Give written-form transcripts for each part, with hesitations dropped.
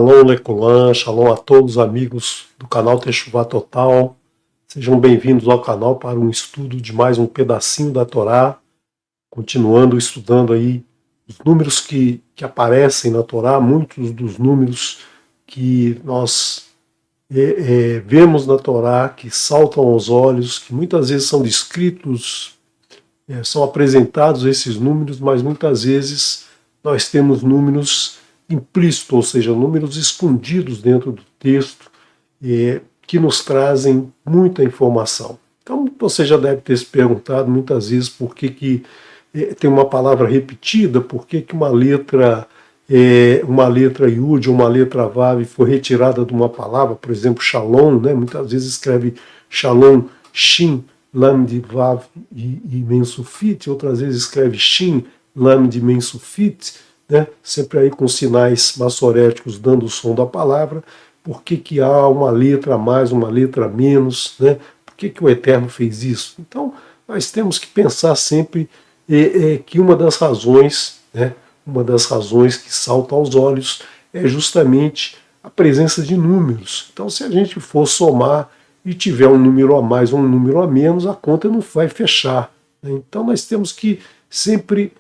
Shalom Leculan, shalom a todos os amigos do canal Techuvá Total. Sejam bem-vindos ao canal para um estudo de mais um pedacinho da Torá, continuando estudando aí os números que aparecem na Torá, muitos dos números que nós vemos na Torá, que saltam aos olhos, que muitas vezes são descritos, são apresentados esses números, mas muitas vezes nós temos números implícitos, ou seja, números escondidos dentro do texto, que nos trazem muita informação. Então você já deve ter se perguntado muitas vezes por que tem uma palavra repetida, por que uma letra Yud ou uma letra Vav foi retirada de uma palavra, por exemplo, Shalom, né? Muitas vezes escreve Shalom, Shin, Lamed, Vav e Mensufit, outras vezes escreve Shin, Lamed, Mensufit, né? Sempre aí com sinais massoréticos dando o som da palavra. Por que há uma letra a mais, uma letra a menos, né? Por que o Eterno fez isso? Então, nós temos que pensar sempre que uma das razões, né, uma das razões que salta aos olhos é justamente a presença de números. Então, se a gente for somar e tiver um número a mais ou um número a menos, a conta não vai fechar, né? Então, nós temos que sempre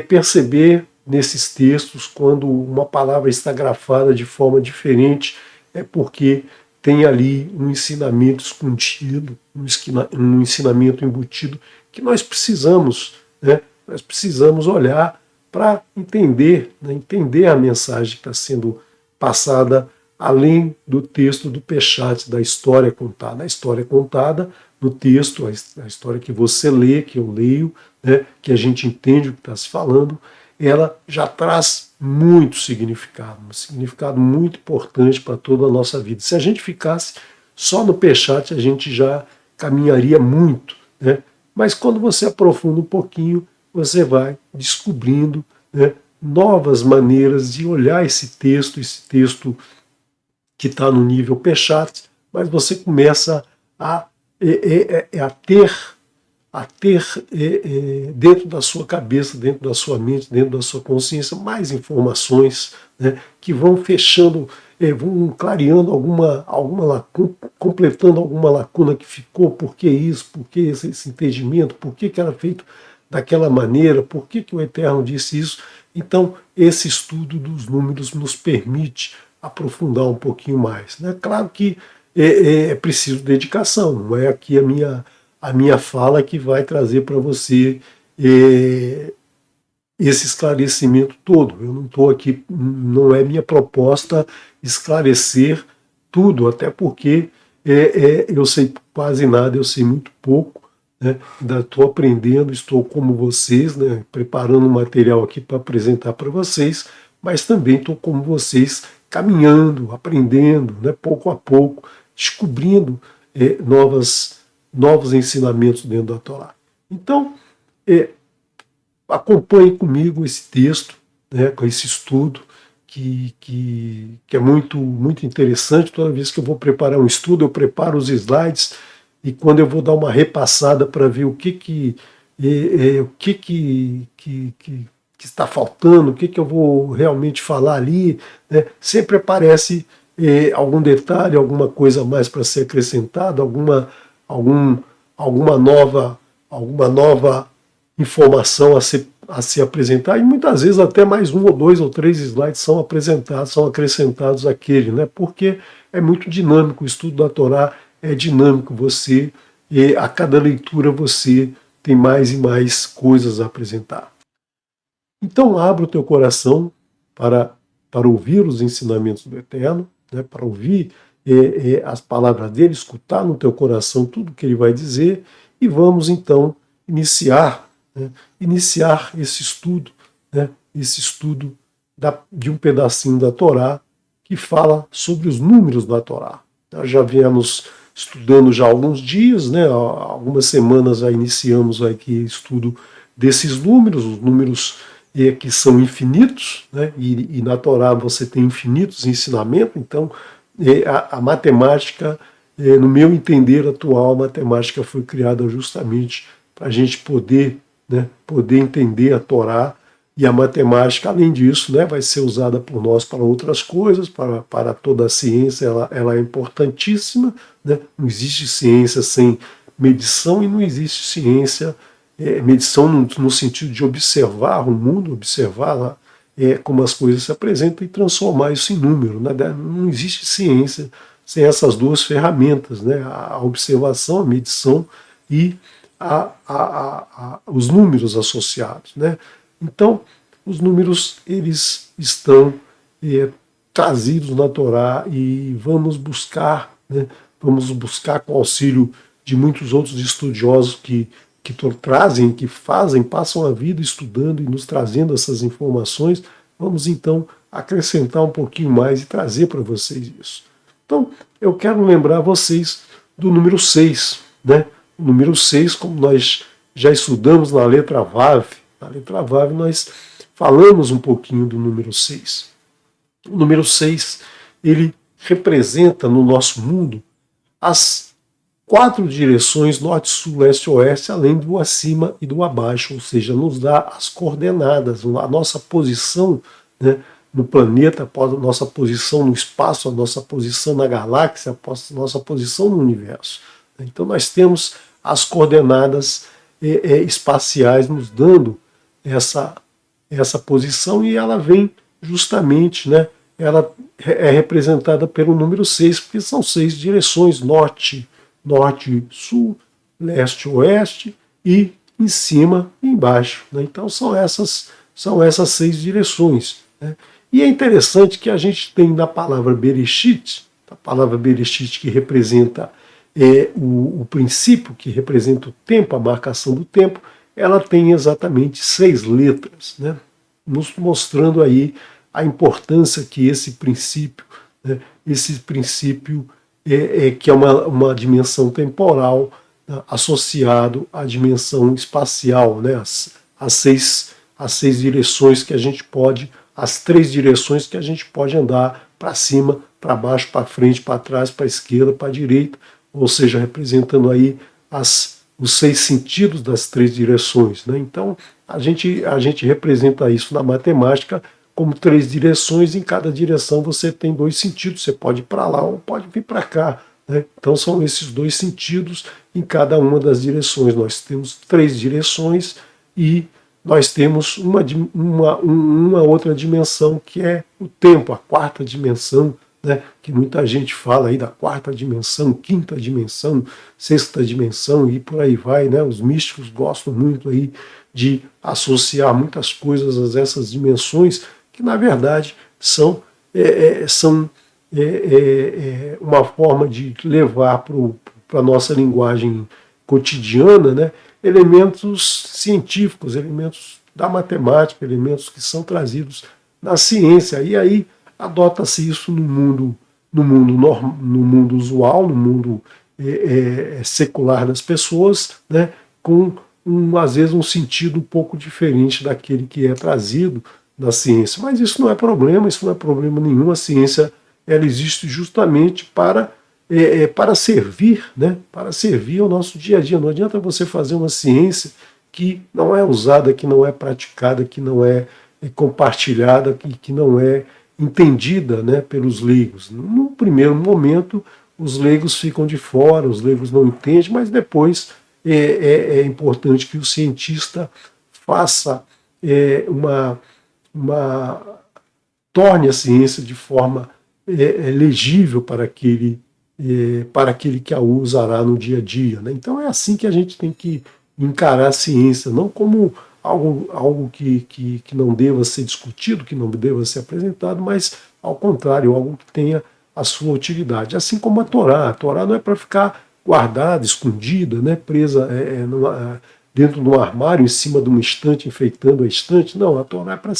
perceber nesses textos, quando uma palavra está grafada de forma diferente, é porque tem ali um ensinamento escondido, um ensinamento embutido, que nós precisamos, né? Nós precisamos olhar para entender, né? Entender a mensagem que está sendo passada além do texto do Peshat, da história contada. A história contada no texto, a história que você lê, que eu leio, né? Que a gente entende o que está se falando, ela já traz muito significado, um significado muito importante para toda a nossa vida. Se a gente ficasse só no Peshat, a gente já caminharia muito, né? Mas quando você aprofunda um pouquinho, você vai descobrindo, né, novas maneiras de olhar esse texto que está no nível Peshat, mas você começa a ter dentro da sua cabeça, dentro da sua mente, dentro da sua consciência, mais informações, né, que vão fechando, vão clareando alguma lacuna, completando alguma lacuna que ficou. Por que isso? Por que esse entendimento? Por que era feito daquela maneira? Por que o Eterno disse isso? Então, esse estudo dos números nos permite aprofundar um pouquinho mais, né? Claro que é preciso dedicação, não é aqui a minha fala que vai trazer para você esse esclarecimento todo. Eu não estou aqui, não é minha proposta esclarecer tudo, até porque eu sei quase nada, eu sei muito pouco, né? Ainda estou aprendendo, estou como vocês, né? Preparando um material aqui para apresentar para vocês, mas também estou como vocês, caminhando, aprendendo, né? Pouco a pouco, descobrindo novos ensinamentos dentro da Torá. Então, acompanhe comigo esse texto, né, com esse estudo, que é muito, muito interessante. Toda vez que eu vou preparar um estudo, eu preparo os slides, e quando eu vou dar uma repassada para ver o que está faltando, o que eu vou realmente falar ali, né, sempre aparece algum detalhe, alguma coisa a mais para ser acrescentada, alguma nova informação a se apresentar, e muitas vezes até mais um ou dois ou três slides são apresentados, são acrescentados àquele, né? Porque é muito dinâmico, o estudo da Torá é dinâmico, a cada leitura você tem mais e mais coisas a apresentar. Então abra o teu coração para ouvir os ensinamentos do Eterno, né? Para ouvir as palavras dele, escutar no teu coração tudo que ele vai dizer, e vamos então iniciar esse estudo, né, esse estudo de um pedacinho da Torá que fala sobre os números da Torá. Nós já viemos estudando já há alguns dias, né, há algumas semanas já iniciamos aqui estudo desses números, os números que são infinitos, né, e na Torá você tem infinitos ensinamentos. Então a matemática, no meu entender atual, a matemática foi criada justamente para a gente poder entender a Torá E a matemática, além disso, né, vai ser usada por nós para outras coisas, para toda a ciência, ela é importantíssima. Né? Não existe ciência sem medição e não existe ciência, medição no sentido de observar o mundo, observar como as coisas se apresentam e transformar isso em número. Né? Não existe ciência sem essas duas ferramentas, né? A observação, a medição e os números associados. Né? Então, os números eles estão trazidos na Torá e vamos buscar, né? Vamos buscar com o auxílio de muitos outros estudiosos que trazem, que fazem, passam a vida estudando e nos trazendo essas informações. Vamos então acrescentar um pouquinho mais e trazer para vocês isso. Então, eu quero lembrar vocês do número 6, né? O número 6, como nós já estudamos na letra Vav, nós falamos um pouquinho do número 6. O número 6, ele representa no nosso mundo as 4 direções norte, sul, leste e oeste, além do acima e do abaixo, ou seja, nos dá as coordenadas, a nossa posição, né, no planeta, a nossa posição no espaço, a nossa posição na galáxia, a nossa posição no universo. Então nós temos as coordenadas espaciais nos dando essa posição, e ela vem justamente, né, ela é representada pelo número 6, porque são 6 direções: norte, sul, leste, oeste, e em cima e embaixo. Né? Então são essas 6 direções. Né? E é interessante que a gente tem na palavra Bereshit, a palavra Bereshit que representa o princípio, que representa o tempo, a marcação do tempo, ela tem exatamente 6 letras, né? Nos mostrando aí a importância que esse princípio, né, que é uma dimensão temporal, né, associado à dimensão espacial, né, as 6 direções que a gente pode, as 3 direções que a gente pode andar: para cima, para baixo, para frente, para trás, para a esquerda, para a direita, ou seja, representando aí os 6 sentidos das 3 direções. Né? Então, a gente representa isso na matemática como 3 direções, e em cada direção você tem 2 sentidos, você pode ir para lá ou pode vir para cá. Né? Então são esses 2 sentidos em cada uma das direções. Nós temos 3 direções e nós temos uma outra dimensão, que é o tempo, a 4ª dimensão, né, que muita gente fala aí da 4ª dimensão, 5ª dimensão, 6ª dimensão e por aí vai. Né? Os místicos gostam muito aí de associar muitas coisas a essas dimensões, que na verdade são uma forma de levar para a nossa linguagem cotidiana, né, elementos científicos, elementos da matemática, elementos que são trazidos na ciência. E aí adota-se isso no mundo usual, no mundo secular das pessoas, né, com às vezes um sentido um pouco diferente daquele que é trazido na ciência. Mas isso não é problema nenhum. A ciência, ela existe justamente para servir, né, para servir ao nosso dia a dia. Não adianta você fazer uma ciência que não é usada, que não é praticada, que não é compartilhada, que não é entendida, né, pelos leigos. No primeiro momento, os leigos ficam de fora, os leigos não entendem, mas depois é importante que o cientista faça torne a ciência de forma legível para aquele que a usará no dia a dia. Né? Então é assim que a gente tem que encarar a ciência, não como algo que não deva ser discutido, que não deva ser apresentado, mas ao contrário, algo que tenha a sua utilidade. Assim como a Torá. A Torá não é para ficar guardada, escondida, né, presa dentro de um armário, em cima de uma estante, enfeitando a estante. Não, a Torá é para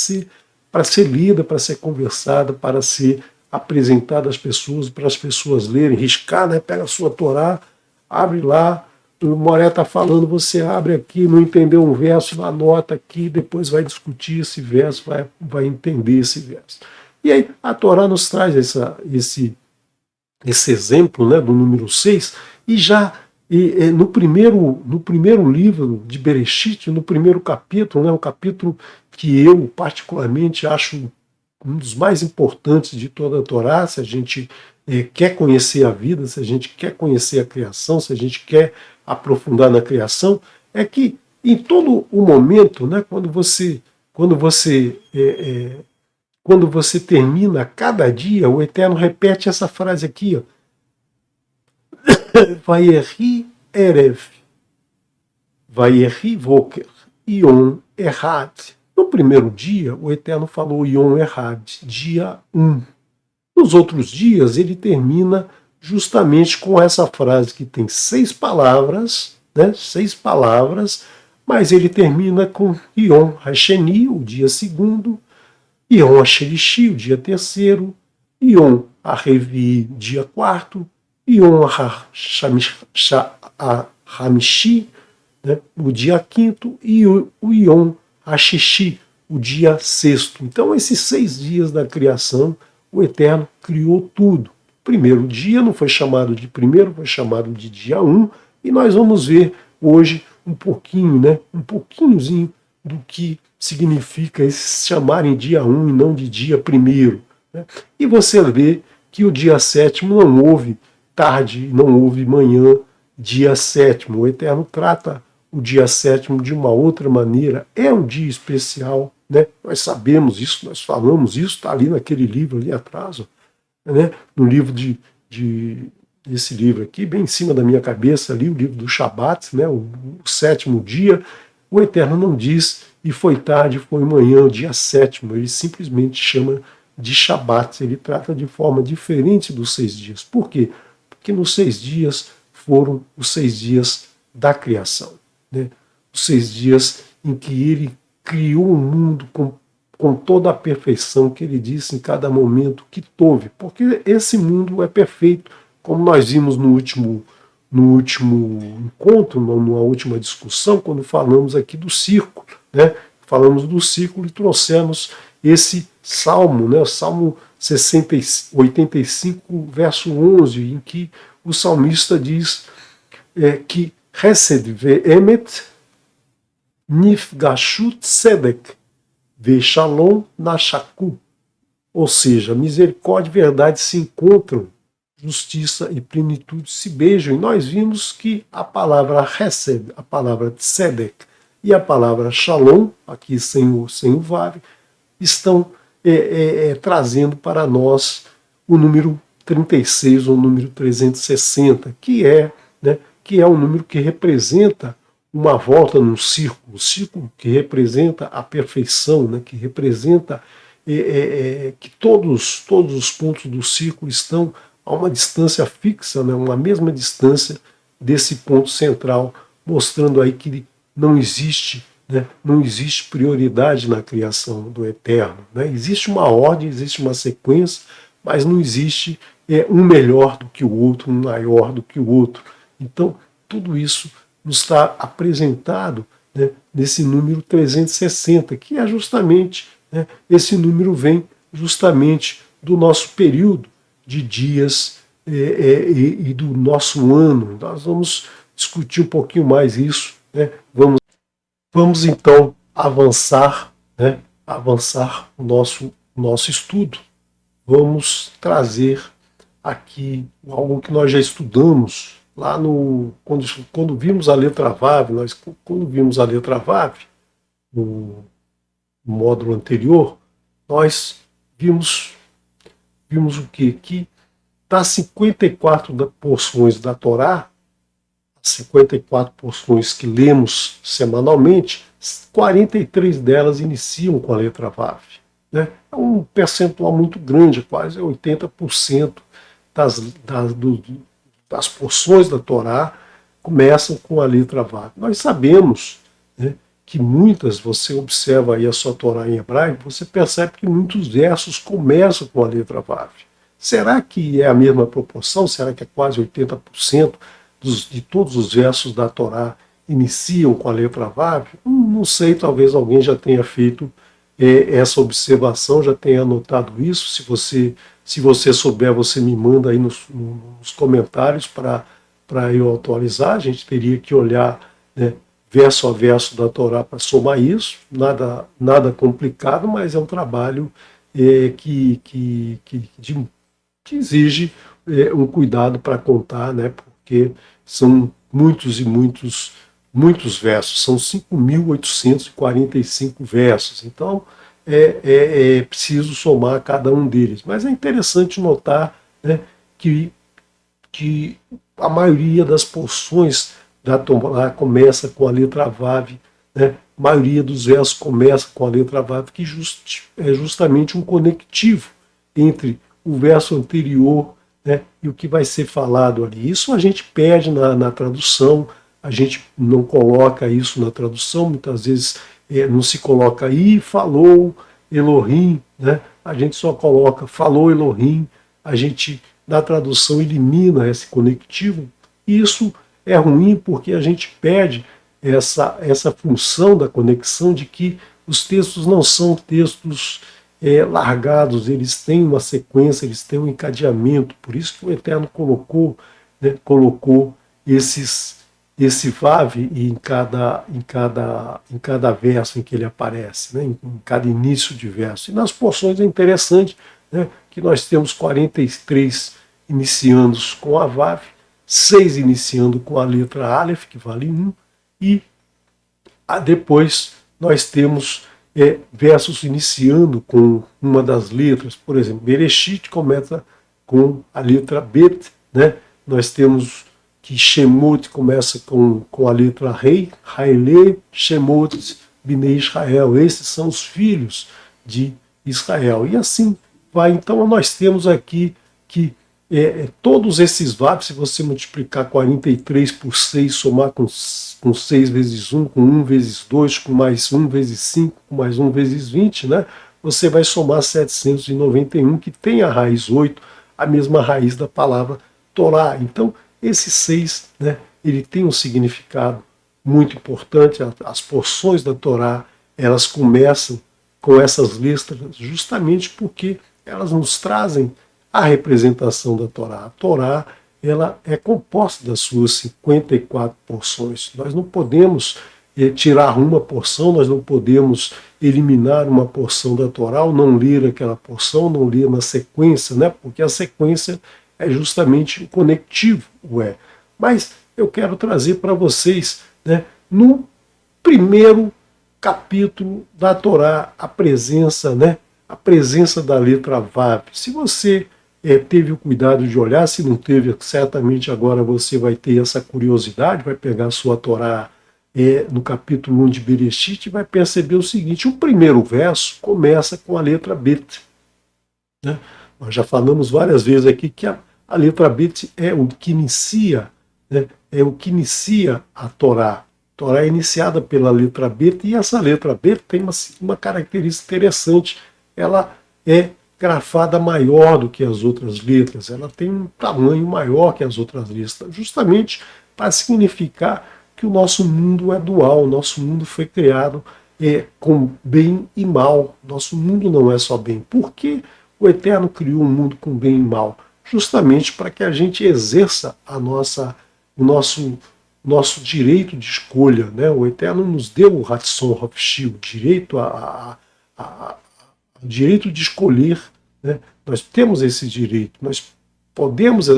ser lida, para ser conversada, para ser apresentada às pessoas, para as pessoas lerem, riscar, né, pega a sua Torá, abre lá, o Moré está falando, você abre aqui, não entendeu um verso, anota aqui, depois vai discutir esse verso, vai entender esse verso. E aí a Torá nos traz esse exemplo, né, do número 6, e já no primeiro livro de Bereshit, no primeiro capítulo, né, um capítulo que eu particularmente acho um dos mais importantes de toda a Torá, se a gente quer conhecer a vida, se a gente quer conhecer a criação, se a gente quer aprofundar na criação, é que em todo o momento, né, quando você termina cada dia, o Eterno repete essa frase aqui, ó, Vayehi Erev, Vayehi Voker, Yom Errad. No primeiro dia, o Eterno falou Yom Errad, dia 1. Nos outros dias, ele termina justamente com essa frase que tem 6 palavras, né? 6 palavras, mas ele termina com Yom Hasheni, o dia 2, Yom Hashelishi, o dia 3, Yom Harevi, dia 4, Yom HaHamishi, né, o dia 5, e o Yom Hashishi, o dia 6. Então, esses 6 dias da criação, o Eterno criou tudo. O primeiro dia não foi chamado de primeiro, foi chamado de dia 1, e nós vamos ver hoje um pouquinho, né, um pouquinhozinho do que significa esse chamarem dia 1 e não de dia 1. Né? E você vê que o dia 7 não houve tarde, não houve manhã, dia 7. O Eterno trata o dia 7 de uma outra maneira. É um dia especial, né? Nós sabemos isso, nós falamos isso, está ali naquele livro ali atrás, né? No livro esse livro aqui, bem em cima da minha cabeça ali, o livro do Shabat, né? O 7º dia. O Eterno não diz e foi tarde, foi manhã, o dia 7º. Ele simplesmente chama de Shabat. Ele trata de forma diferente dos 6 dias. Por quê? Porque nos 6 dias foram os 6 dias da criação. Né? Os 6 dias em que ele criou o mundo com toda a perfeição que ele disse em cada momento que teve. Porque esse mundo é perfeito, como nós vimos no último encontro, numa última discussão, quando falamos aqui do círculo. Né? Falamos do círculo e trouxemos esse salmo, né? O Salmo 85, verso 11, em que o salmista diz que Hesed ve'emet nifgashut tzedek ve'shalom nashaku. Ou seja, misericórdia e verdade se encontram, justiça e plenitude se beijam. E nós vimos que a palavra Hesed, a palavra tzedek e a palavra shalom, aqui sem o vav, estão trazendo para nós o número 36 ou o número 360, que é um número que representa uma volta num círculo, que representa a perfeição, né, que representa que todos os pontos do círculo estão a uma distância fixa, né, uma mesma distância desse ponto central, mostrando aí que não existe prioridade na criação do Eterno. Né? Existe uma ordem, existe uma sequência, mas não existe um melhor do que o outro, um maior do que o outro. Então, tudo isso nos está apresentado, né, nesse número 360, que é justamente, né, esse número vem justamente do nosso período de dias e do nosso ano. Nós vamos discutir um pouquinho mais isso. Né? Vamos então avançar, né, avançar o nosso estudo. Vamos trazer aqui algo que nós já estudamos lá quando vimos a letra Vav, quando vimos a letra Vav no módulo anterior, nós vimos o quê? Que das 54 porções da Torá, 54 porções que lemos semanalmente, 43 delas iniciam com a letra Vav. Né? É um percentual muito grande, quase 80% das porções da Torá começam com a letra Vav. Nós sabemos, né, que muitas, você observa aí a sua Torá em hebraico, você percebe que muitos versos começam com a letra Vav. Será que é a mesma proporção? Será que é quase 80% de todos os versos da Torá iniciam com a letra Vav? Não sei, talvez alguém já tenha feito essa observação, já tenha anotado isso. Se você souber, você me manda aí nos comentários para para eu atualizar, a gente teria que olhar, né, verso a verso da Torá para somar isso, nada complicado, mas é um trabalho que exige um cuidado para contar, né, porque são muitos e muitos versos, são 5.845 versos, então é preciso somar cada um deles. Mas é interessante notar, né, que a maioria das porções da Torá começa com a letra Vav, né? A maioria dos versos começa com a letra Vav, que é justamente um conectivo entre o verso anterior, né, e o que vai ser falado ali. Isso a gente perde na tradução, a gente não coloca isso na tradução, muitas vezes não se coloca aí, falou Elohim, né? A gente só coloca falou Elohim, a gente na tradução elimina esse conectivo, e isso é ruim porque a gente perde essa função da conexão, de que os textos não são textos largados, eles têm uma sequência, eles têm um encadeamento, por isso que o Eterno colocou, né, colocou esse Vav em cada verso em que ele aparece, né, em cada início de verso. E nas porções é interessante, né, que nós temos 43 iniciando com a Vav, 6 iniciando com a letra Aleph, que vale 1, e depois nós temos versos iniciando com uma das letras. Por exemplo, Bereshit começa com a letra Bet, né? Nós temos que Shemot começa com a letra Rei, Haile, Shemot, Bnei Israel. Esses são os filhos de Israel. E assim vai. Então nós temos aqui que todos esses Vav, se você multiplicar 43 por 6, somar com 6 vezes 1, com 1 vezes 2, com mais 1 vezes 5, com mais 1 vezes 20, né, você vai somar 791, que tem a raiz 8, a mesma raiz da palavra Torá. Então, esse 6, né, ele tem um significado muito importante. As porções da Torá, elas começam com essas letras justamente porque elas nos trazem a representação da Torá. A Torá, ela é composta das suas 54 porções. Nós não podemos tirar uma porção, nós não podemos eliminar uma porção da Torá, ou não ler aquela porção, não ler na sequência, né? Porque a sequência é justamente o conectivo. Mas eu quero trazer para vocês, né, no primeiro capítulo da Torá, a presença da letra Vav. Se você teve o cuidado de olhar, se não teve, certamente agora você vai ter essa curiosidade, vai pegar a sua Torá no capítulo 1 de Bereshit e vai perceber o seguinte: o primeiro verso começa com a letra Bet, né? Nós já falamos várias vezes aqui que a letra Bet é o que inicia, né, é o que inicia a Torá. A Torá é iniciada pela letra Bet, e essa letra Bet tem uma característica interessante: ela é grafada maior do que as outras letras, ela tem um tamanho maior que as outras letras, justamente para significar que o nosso mundo é dual, o nosso mundo foi criado com bem e mal, nosso mundo não é só bem. Por que o Eterno criou um mundo com bem e mal? Justamente para que a gente exerça o nosso direito de escolha, né? O Eterno nos deu o Ratzon Hofshi, o direito o direito de escolher, né? Nós temos esse direito, nós podemos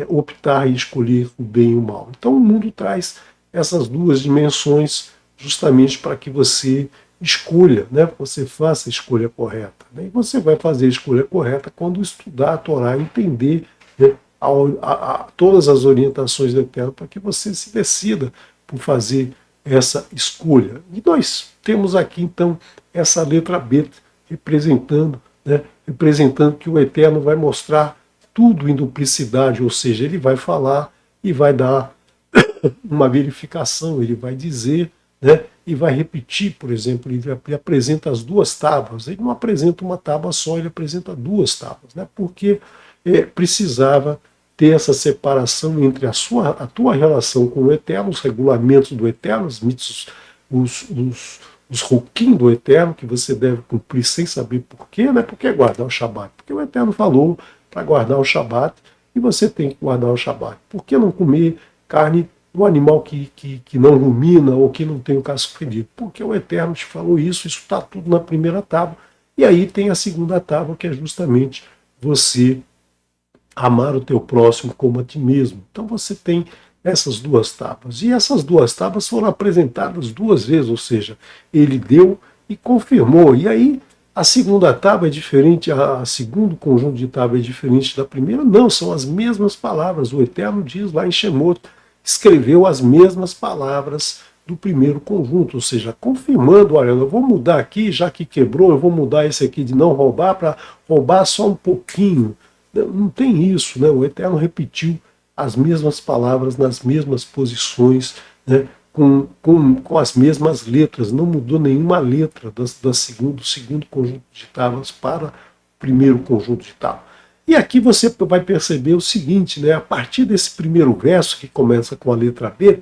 optar e escolher o bem e o mal. Então o mundo traz essas duas dimensões justamente para que você escolha, né? Você faça a escolha correta, né? E você vai fazer a escolha correta quando estudar a Torá, entender, né, todas as orientações do Eterno, para que você se decida por fazer essa escolha. E nós temos aqui então essa letra Bet, representando que o Eterno vai mostrar tudo em duplicidade, ou seja, ele vai falar e vai dar uma verificação, ele vai dizer, né, e vai repetir. Por exemplo, ele apresenta as duas tábuas, ele não apresenta uma tábua só, ele apresenta duas tábuas, né, porque precisava ter essa separação entre a tua relação com o Eterno, os regulamentos do Eterno, os mitos, os ruquim do Eterno, que você deve cumprir sem saber porquê, né? Porque é guardar o Shabat. Porque o Eterno falou para guardar o Shabat, e você tem que guardar o Shabat. Por que não comer carne do animal que não rumina ou que não tem o casco ferido. Porque o Eterno te falou isso está tudo na primeira tábua. E aí tem a segunda tábua, que é justamente você amar o teu próximo como a ti mesmo. Então você tem essas duas tábuas. E essas duas tábuas foram apresentadas duas vezes, ou seja, ele deu e confirmou. E aí a segunda tábua é diferente, a segundo conjunto de tábua é diferente da primeira? Não, são as mesmas palavras. O Eterno diz lá em Shemot, escreveu as mesmas palavras do primeiro conjunto, ou seja, confirmando, olha, eu vou mudar aqui, já que quebrou, eu vou mudar esse aqui de não roubar para roubar só um pouquinho. Não tem isso, né? O Eterno repetiu as mesmas palavras nas mesmas posições, né? Com as mesmas letras, não mudou nenhuma letra do segundo conjunto de tábuas para o primeiro conjunto de tábuas. E aqui você vai perceber o seguinte, né? A partir desse primeiro verso, que começa com a letra B,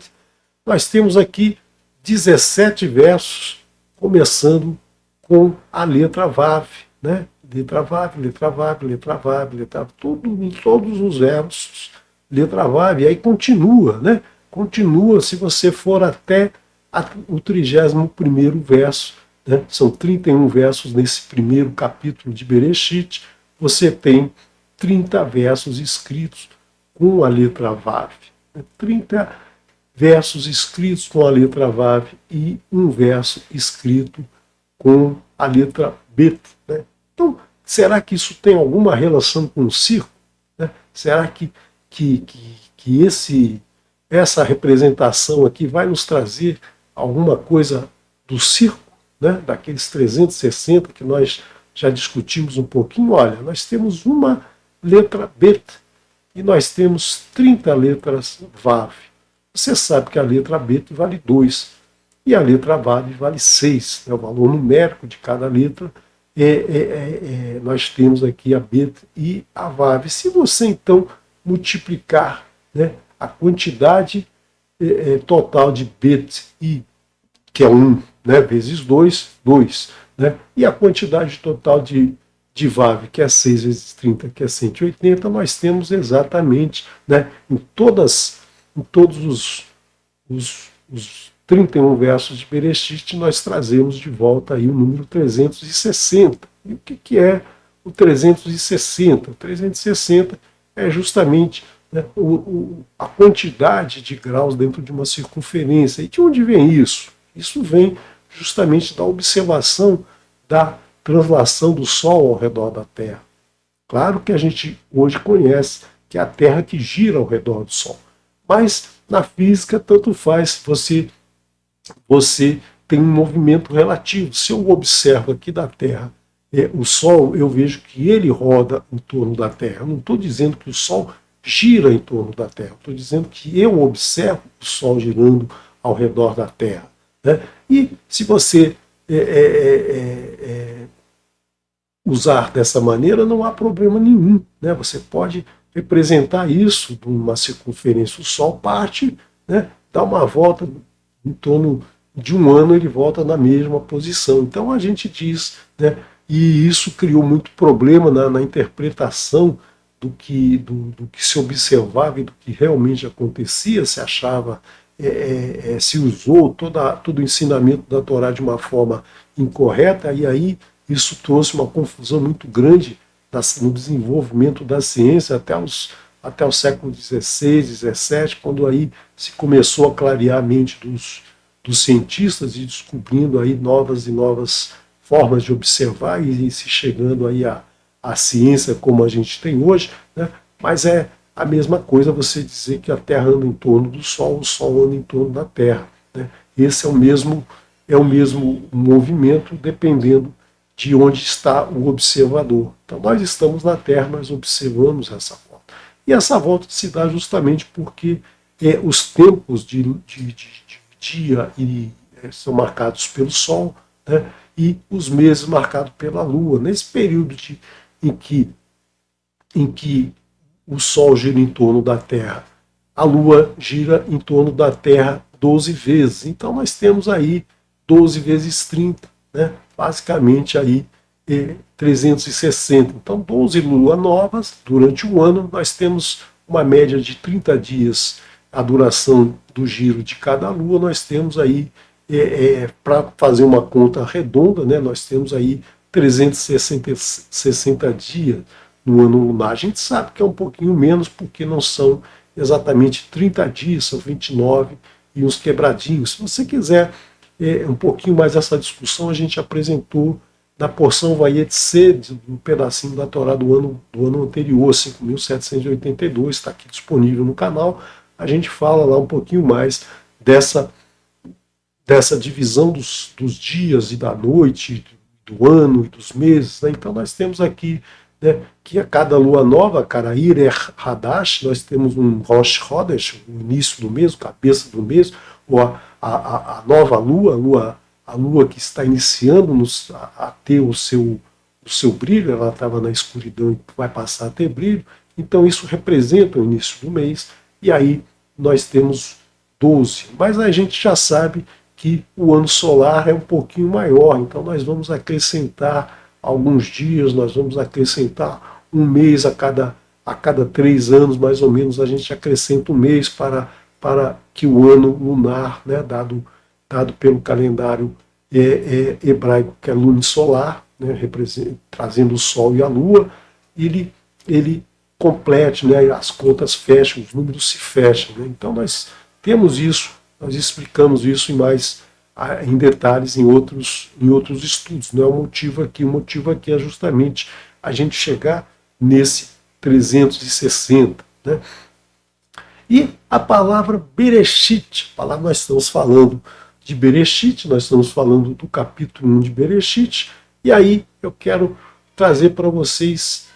nós temos aqui 17 versos, começando com a letra Vav, né? Letra Vav, letra Vav, letra Vav, letra Vav, tudo em todos os versos, letra Vav, e aí continua, né? Continua se você for até o 31º verso, né? São 31 versos nesse primeiro capítulo de Bereshit, você tem 30 versos escritos com a letra Vav, 30 versos escritos com a letra Vav e um verso escrito com a letra Bet, né? Então, será que isso tem alguma relação com o circo? Né? Será que essa representação aqui vai nos trazer alguma coisa do circo, né? Daqueles 360 que nós já discutimos um pouquinho? Olha, nós temos uma letra Bet e nós temos 30 letras Vav. Você sabe que a letra Bet vale 2 e a letra Vav vale 6. É o valor numérico de cada letra. Nós temos aqui a Bet e a Vav. Se você então multiplicar, né, a quantidade total de Bet, que é 1, né, vezes 2, 2. Né, e a quantidade total de Vav, que é 6 vezes 30, que é 180, nós temos exatamente, né, em todos os 31 versos de Bereshit, nós trazemos de volta aí o número 360. E o que é o 360? O 360 é justamente, né, a quantidade de graus dentro de uma circunferência. E de onde vem isso? Isso vem justamente da observação da translação do Sol ao redor da Terra. Claro que a gente hoje conhece que é a Terra que gira ao redor do Sol. Mas na física tanto faz, você tem um movimento relativo. Se eu observo aqui da Terra o Sol, eu vejo que ele roda em torno da Terra. Eu não estou dizendo que o Sol gira em torno da Terra, estou dizendo que eu observo o Sol girando ao redor da Terra. Né? E se você usar dessa maneira, não há problema nenhum. Né? Você pode representar isso de uma circunferência. O Sol parte, né, dá uma volta em torno de um ano, ele volta na mesma posição. Então a gente diz, né, e isso criou muito problema na interpretação do que se observava e do que realmente acontecia. Se achava, se usou todo o ensinamento da Torá de uma forma incorreta, e aí isso trouxe uma confusão muito grande no desenvolvimento da ciência até o século XVI, XVII, quando aí se começou a clarear a mente dos cientistas e descobrindo aí novas e novas formas de observar e se chegando aí à ciência como a gente tem hoje, né? Mas é a mesma coisa você dizer que a Terra anda em torno do Sol, o Sol anda em torno da Terra, né? Esse é o mesmo movimento dependendo de onde está o observador. Então nós estamos na Terra, nós observamos essa volta. E essa volta se dá justamente porque os tempos de dia são marcados pelo Sol, né, e os meses marcados pela Lua. Nesse período em que o Sol gira em torno da Terra, a Lua gira em torno da Terra 12 vezes. Então nós temos aí 12 vezes 30, né, basicamente aí 360. Então 12 luas novas durante o ano. Nós temos uma média de 30 dias a duração do giro de cada lua, nós temos aí, para fazer uma conta redonda, né, nós temos aí 360 dias no ano lunar. A gente sabe que é um pouquinho menos, porque não são exatamente 30 dias, são 29 e uns quebradinhos. Se você quiser um pouquinho mais essa discussão, a gente apresentou na porção Vayet C, do pedacinho da Torá do ano anterior, 5.782, está aqui disponível no canal. A gente fala lá um pouquinho mais dessa divisão dos dias e da noite, do ano e dos meses. Né? Então nós temos aqui, né, que a cada lua nova, Karair Hadash, nós temos um Rosh Chodesh, o início do mês, cabeça do mês, ou a nova lua, a lua que está iniciando a ter o seu brilho. Ela estava na escuridão e vai passar a ter brilho. Então isso representa o início do mês, e aí nós temos 12. Mas a gente já sabe que o ano solar é um pouquinho maior, então nós vamos acrescentar alguns dias, nós vamos acrescentar um mês a cada 3 anos, mais ou menos, a gente acrescenta um mês para que o ano lunar, né, dado pelo calendário hebraico, que é lunisolar, né, trazendo o Sol e a Lua, ele complete, né, as contas fecham, os números se fecham. Né? Então nós temos isso, nós explicamos isso em detalhes em outros estudos. Não é o motivo aqui é justamente a gente chegar nesse 360. Né? E a palavra Bereshit, nós estamos falando de Bereshit, nós estamos falando do capítulo 1 de Bereshit, e aí eu quero trazer para vocês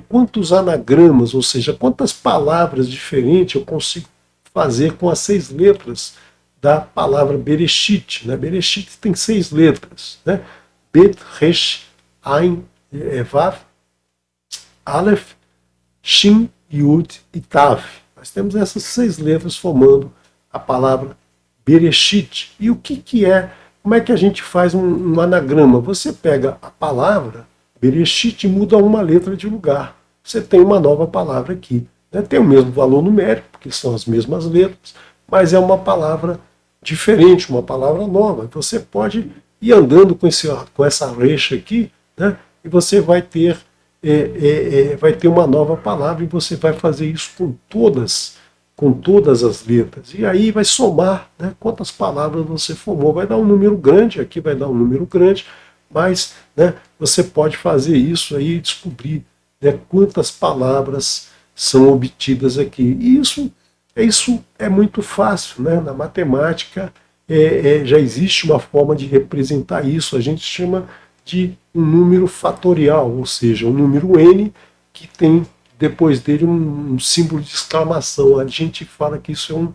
quantos anagramas, ou seja, quantas palavras diferentes eu consigo fazer com as 6 letras da palavra Bereshit. Né? Bereshit tem 6 letras. Né? Bet, Resh, Ain, Vav, Aleph, Shin, Yud e Tav. Nós temos essas 6 letras formando a palavra Bereshit. E o que é? Como é que a gente faz um anagrama? Você pega a palavra Bereshit e muda uma letra de lugar. Você tem uma nova palavra aqui. Né? Tem o mesmo valor numérico, porque são as mesmas letras, mas é uma palavra diferente, uma palavra nova. Você pode ir andando com essa reixa aqui, né? E você vai ter uma nova palavra, e você vai fazer isso com todas as letras. E aí vai somar, né, quantas palavras você formou. Vai dar um número grande, aqui vai dar um número grande, mas, né, você pode fazer isso aí e descobrir, né, quantas palavras são obtidas aqui. E isso é muito fácil. Né? Na matemática já existe uma forma de representar isso. A gente chama de um número fatorial, ou seja, um número n que tem depois dele um símbolo de exclamação. A gente fala que isso é um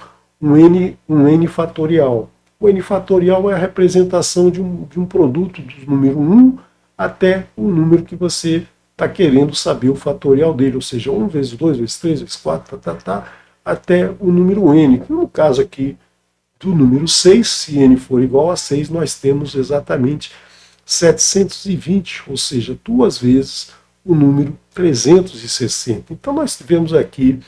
n fatorial. O n fatorial é a representação de um produto do número 1 até o número que você está querendo saber o fatorial dele, ou seja, 1 vezes 2 vezes 3 vezes 4, até o número n. No caso aqui do número 6, se n for igual a 6, nós temos exatamente 720, ou seja, 2 vezes o número 360. Então nós vemos aqui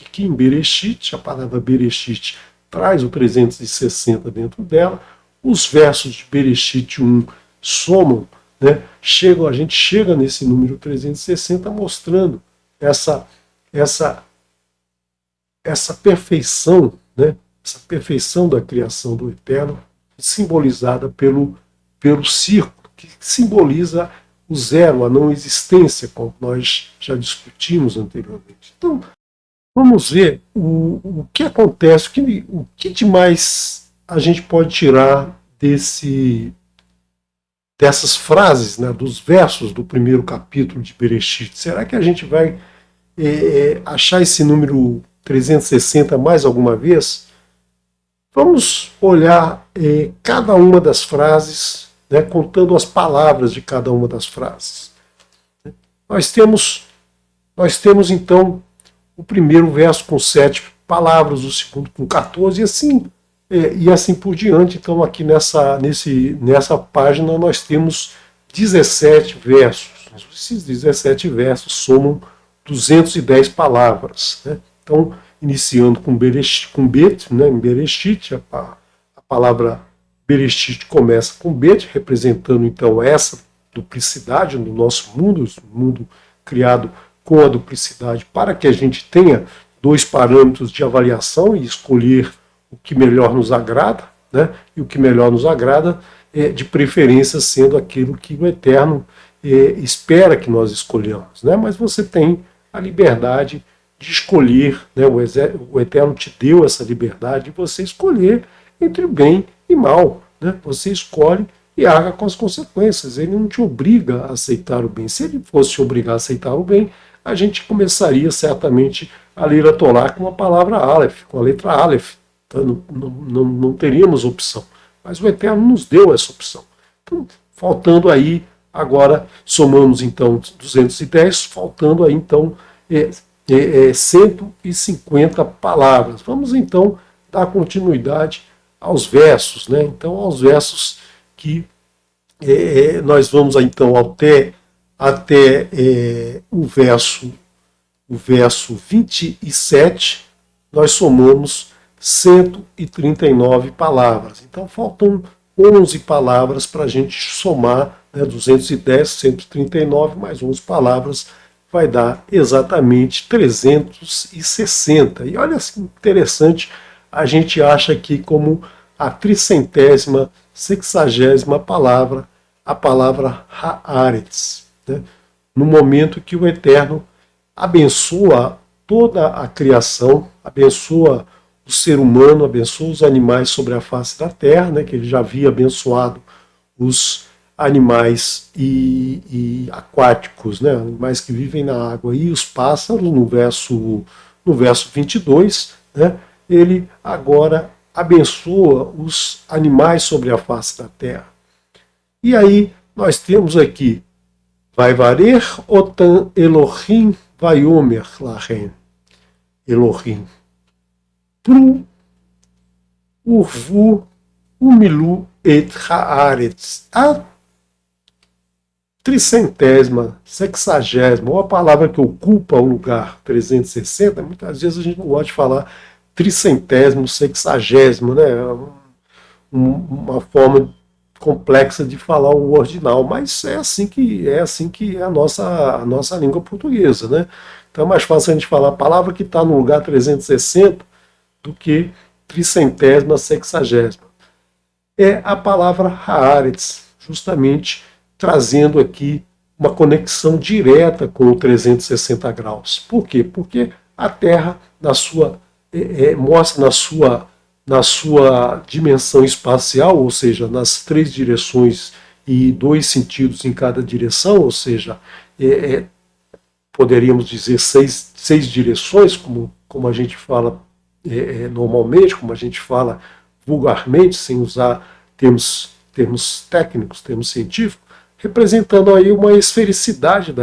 que em Bereshit, a palavra Bereshit traz o 360 dentro dela. Os versos de Bereshit 1 somam, né? A gente chega nesse número 360 mostrando essa perfeição, né? Essa perfeição da criação do Eterno, simbolizada pelo círculo, que simboliza o zero, a não existência, como nós já discutimos anteriormente. Então, vamos ver o que acontece, o que de mais a gente pode tirar dessas frases, né, dos versos do primeiro capítulo de Bereshit. Será que a gente vai achar esse número 360 mais alguma vez? Vamos olhar cada uma das frases, né, contando as palavras de cada uma das frases. Nós temos então o primeiro verso com 7 palavras, o segundo com 14, e assim por diante. Então aqui nessa página nós temos 17 versos. Esses 17 versos somam 210 palavras. Né? Então iniciando com Bet, né, em Bereshit, a palavra Bereshit começa com Bet, representando então essa duplicidade no nosso mundo, o mundo criado com a duplicidade, para que a gente tenha dois parâmetros de avaliação e escolher o que melhor nos agrada, né? E o que melhor nos agrada é, de preferência, sendo aquilo que o Eterno espera que nós escolhamos, né? Mas você tem a liberdade de escolher, né? O Eterno te deu essa liberdade de você escolher entre bem e mal, né? Você escolhe e arca com as consequências. Ele não te obriga a aceitar o bem. Se ele fosse te obrigar a aceitar o bem, a gente começaria certamente a ler a Torá com a palavra Aleph, com a letra Aleph. Então, não teríamos opção. Mas o Eterno nos deu essa opção. Então, faltando aí, agora somamos então 210, faltando aí então 150 palavras. Vamos então dar continuidade aos versos, né? Então, aos versos que nós vamos então até o verso 27, nós somamos 139 palavras. Então faltam 11 palavras para a gente somar, né, 210, 139 mais 11 palavras vai dar exatamente 360. E olha que interessante, a gente acha aqui como a 360ª palavra, a palavra Haaretz, né? No momento que o Eterno abençoa toda a criação, abençoa o ser humano, abençoa os animais sobre a face da terra, né, que ele já havia abençoado os animais e aquáticos, né, animais que vivem na água, e os pássaros, no verso 22, né, ele agora abençoa os animais sobre a face da terra. E aí nós temos aqui, vai varer otan Elohim vaiomer lahem. Elohim. Pru urvu umilu et haaretz. A 360ª, ou a palavra que ocupa o lugar 360, muitas vezes a gente não gosta de falar 300º, 60º, né? Uma forma complexa de falar o ordinal, mas é assim que é a nossa língua portuguesa, né? Então é mais fácil a gente falar a palavra que está no lugar 360 do que 300ª, 60ª. É a palavra Haaretz, justamente trazendo aqui uma conexão direta com o 360 graus. Por quê? Porque a Terra, mostra na sua dimensão espacial, ou seja, nas 3 direções e 2 sentidos em cada direção, ou seja, poderíamos dizer 6 direções, como a gente fala normalmente, como a gente fala vulgarmente, sem usar termos técnicos, termos científicos, representando aí uma esfericidade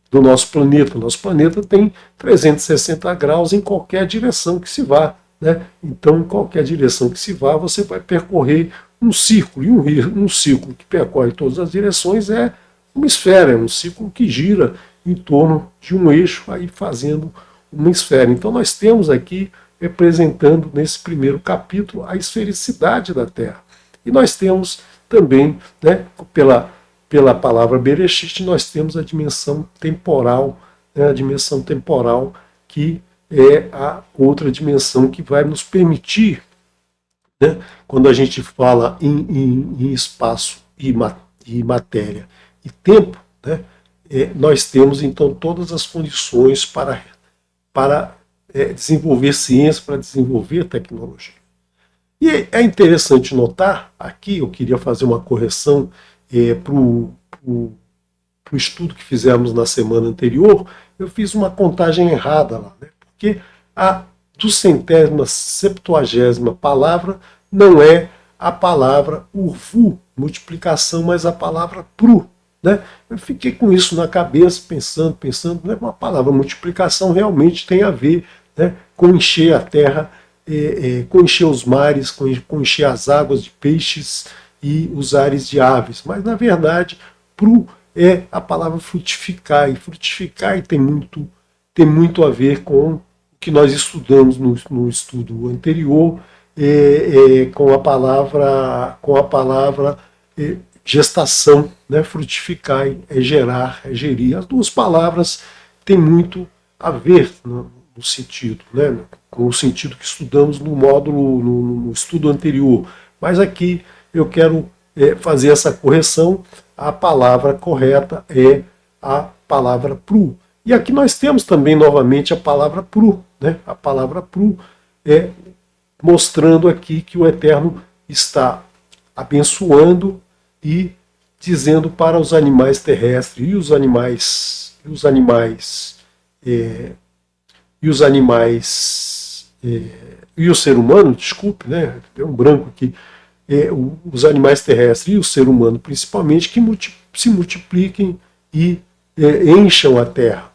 do nosso planeta. O nosso planeta tem 360 graus em qualquer direção que se vá, né? Então, em qualquer direção que se vá, você vai percorrer um círculo, e um círculo que percorre todas as direções é uma esfera, é um círculo que gira em torno de um eixo, aí fazendo uma esfera. Então, nós temos aqui, representando nesse primeiro capítulo, a esfericidade da Terra. E nós temos também, né, pela palavra Bereshit, nós temos a dimensão temporal, né, a dimensão temporal que é a outra dimensão que vai nos permitir, né, quando a gente fala em espaço e matéria e tempo, né, nós temos então todas as condições para desenvolver ciência, para desenvolver tecnologia. E é interessante notar, aqui eu queria fazer uma correção para o estudo que fizemos na semana anterior, eu fiz uma contagem errada lá, né? Porque a 270ª palavra não é a palavra urvu, multiplicação, mas a palavra pru. Né? Eu fiquei com isso na cabeça, pensando, né? Uma palavra multiplicação realmente tem a ver, né, com encher a terra, com encher os mares, com encher as águas de peixes e os ares de aves. Mas, na verdade, pru é a palavra frutificar, e frutificar tem tem muito a ver com o que nós estudamos no estudo anterior, com a palavra gestação, né? Frutificar é gerar, é gerir. As duas palavras têm muito a ver no sentido, né? Com o sentido que estudamos no módulo, no estudo anterior. Mas aqui eu quero fazer essa correção. A palavra correta é a palavra pru. E aqui nós temos também novamente a palavra pru, né? A palavra pru é mostrando aqui que o Eterno está abençoando e dizendo para os animais terrestres e os o ser humano, desculpe, né? Deu um branco aqui. Os animais terrestres e o ser humano principalmente, que se multipliquem e encham a terra.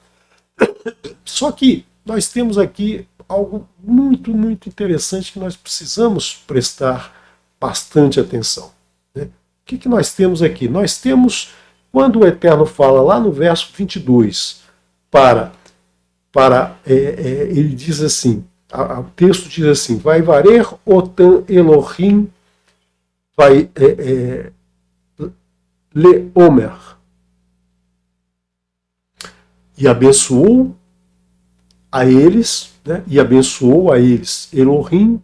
Só que nós temos aqui algo muito, muito interessante que nós precisamos prestar bastante atenção. Né? O que nós temos aqui? Nós temos, quando o Eterno fala lá no verso 22, ele diz assim, o texto diz assim, vai varer otan Elohim, vai Leomer, e abençoou a eles, né, e abençoou a eles Elohim,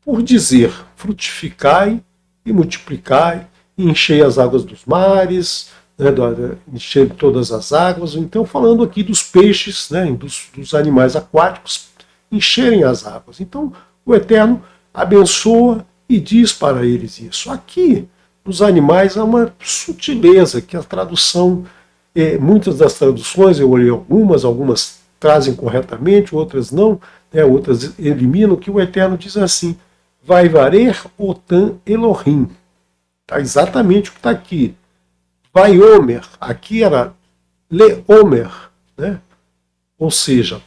por dizer, frutificai e multiplicai, e enchei as águas dos mares, né, encher todas as águas. Então, falando aqui dos peixes, né, dos animais aquáticos, encherem as águas. Então, o Eterno abençoa e diz para eles isso. Aqui, nos animais, há uma sutileza que a tradução, muitas das traduções, eu olhei algumas trazem corretamente, outras não, né, outras eliminam, que o Eterno diz assim, vai varer otan Elohim. Tá exatamente o que está aqui. Vai Omer, aqui era Leomer, né? Ou seja,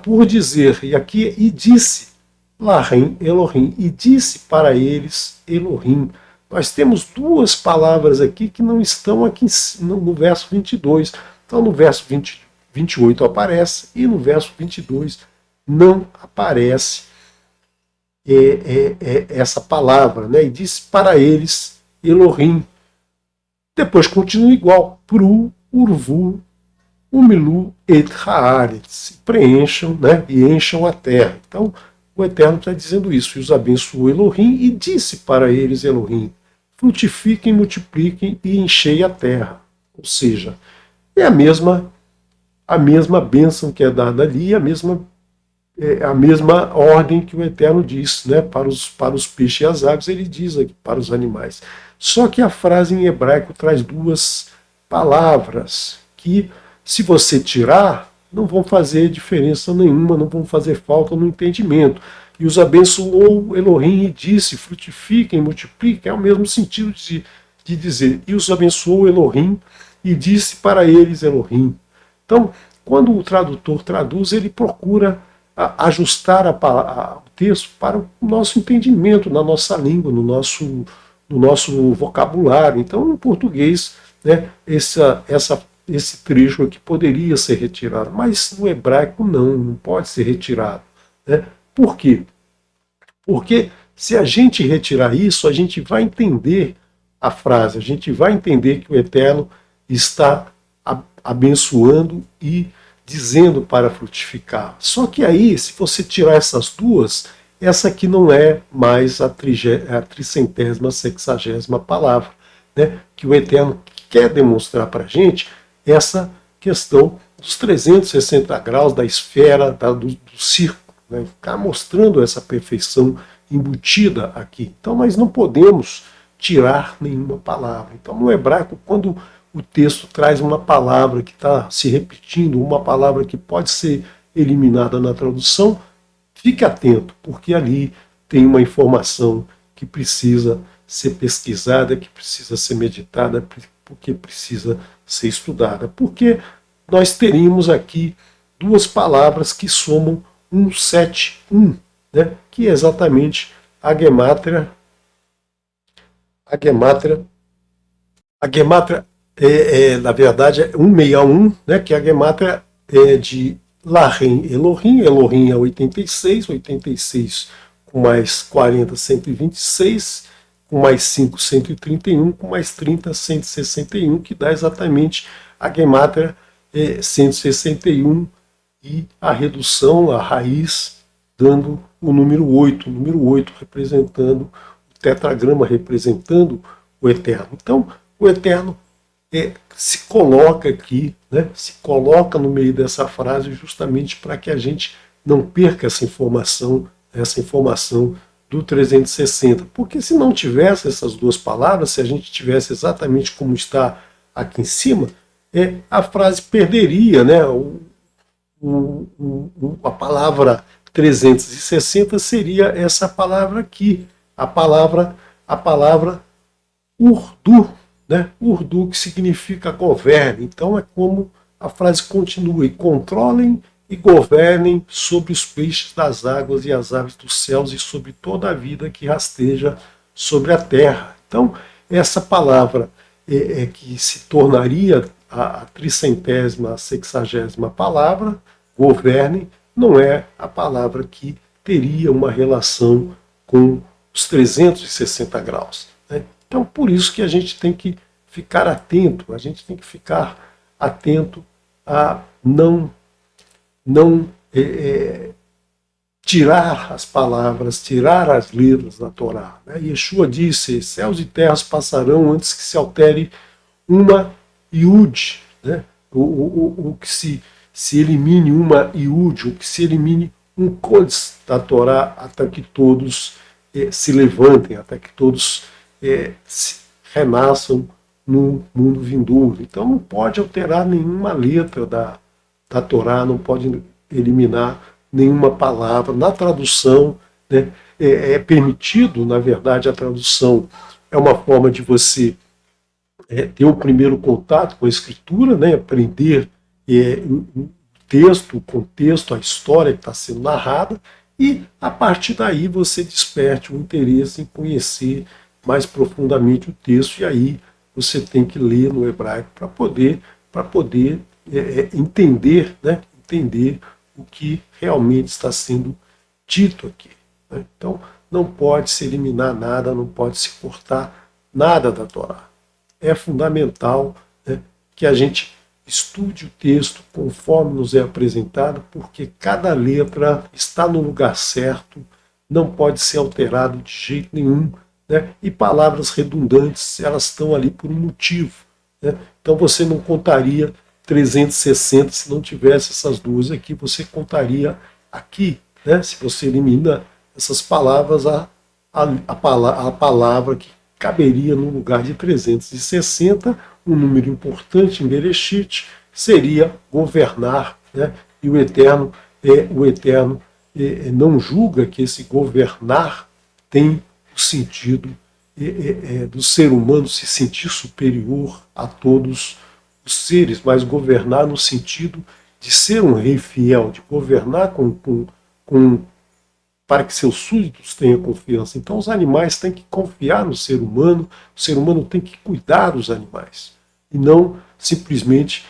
por dizer, e aqui, e disse, Lahem Elohim, e disse para eles Elohim. Nós temos duas palavras aqui que não estão aqui no verso 22. Então, no verso 28 aparece, e no verso 22 não aparece essa palavra, né? E disse para eles Elohim. Depois continua igual, Pru, Urvu, Umilu et Haaretz, preencham, né? E encham a terra. Então, o Eterno está dizendo isso, e os abençoou Elohim, e disse para eles Elohim, frutifiquem, multipliquem e enchei a terra. Ou seja, é a mesma bênção que é dada ali, a mesma ordem que o Eterno diz, né, para os peixes e as aves, ele diz aqui para os animais. Só que a frase em hebraico traz duas palavras que, se você tirar, não vão fazer diferença nenhuma, não vão fazer falta no entendimento. E os abençoou Elohim e disse, frutifiquem, multipliquem, é o mesmo sentido de dizer, e os abençoou Elohim e disse para eles Elohim. Então, quando o tradutor traduz, ele procura ajustar o texto para o nosso entendimento, na nossa língua, no nosso vocabulário. Então, em português, né, esse trecho aqui poderia ser retirado, mas no hebraico não pode ser retirado. Né? Por quê? Porque se a gente retirar isso, a gente vai entender a frase, a gente vai entender que o Eterno está abençoando e dizendo para frutificar. Só que aí, se você tirar essas duas, essa aqui não é mais a 360ª palavra, né? Que o Eterno quer demonstrar para a gente essa questão dos 360 graus da esfera, do círculo, né? Ficar mostrando essa perfeição embutida aqui. Então nós não podemos tirar nenhuma palavra. Então no hebraico, quando o texto traz uma palavra que está se repetindo, uma palavra que pode ser eliminada na tradução, fique atento, porque ali tem uma informação que precisa ser pesquisada, que precisa ser meditada, porque precisa ser estudada. Porque nós teríamos aqui duas palavras que somam 171, né? Que é exatamente a gemátria. A gemátria na verdade, é 161, né, que a gemátria é de Lahem Elohim, Elohim é 86, 86 com mais 40, 126, com mais 5, 131, com mais 30, 161, que dá exatamente a Gematria 161 e a redução, a raiz, dando o número 8 representando o tetragrama, representando o Eterno. Então, o Eterno se coloca aqui, né, se coloca no meio dessa frase justamente para que a gente não perca essa informação do 360. Porque se não tivesse essas duas palavras, se a gente tivesse exatamente como está aqui em cima, a frase perderia, né? A palavra 360 seria essa palavra aqui, a palavra Urdu, né? Urdu, que significa governe. Então é como a frase continua: e controlem e governem sobre os peixes das águas e as aves dos céus e sobre toda a vida que rasteja sobre a terra. Então, essa palavra que se tornaria a 360ª, 60ª palavra, governem, não é a palavra que teria uma relação com os 360 graus. Né? Então, por isso que a gente tem que ficar atento, a não tirar as palavras, tirar as letras da Torá. Né? Yeshua disse: céus e terras passarão antes que se altere uma iud, né? O que se elimine uma iud, o que se elimine um kodesh da Torá, até que todos se levantem, até que todos se renasçam no mundo vindouro. Então não pode alterar nenhuma letra da Torá, não pode eliminar nenhuma palavra. Na tradução, né, é permitido, na verdade, a tradução é uma forma de você ter o primeiro contato com a escritura, né, aprender o texto, o contexto, a história que está sendo narrada, e a partir daí você desperte o interesse em conhecer mais profundamente o texto, e aí você tem que ler no hebraico para poder entender, né, entender o que realmente está sendo dito aqui. Né? Então, não pode se eliminar nada, não pode se cortar nada da Torá. É fundamental, né, que a gente estude o texto conforme nos é apresentado, porque cada letra está no lugar certo, não pode ser alterado de jeito nenhum, né? E palavras redundantes, elas estão ali por um motivo. Né? Então você não contaria 360 se não tivesse essas duas aqui, você contaria aqui. Né? Se você elimina essas palavras, a palavra que caberia no lugar de 360, um número importante em Bereshit, seria governar. Né? E o Eterno não julga que esse governar tem o sentido do ser humano se sentir superior a todos os seres, mas governar no sentido de ser um rei fiel, de governar para que seus súditos tenham confiança. Então os animais têm que confiar no ser humano, o ser humano tem que cuidar dos animais, e não simplesmente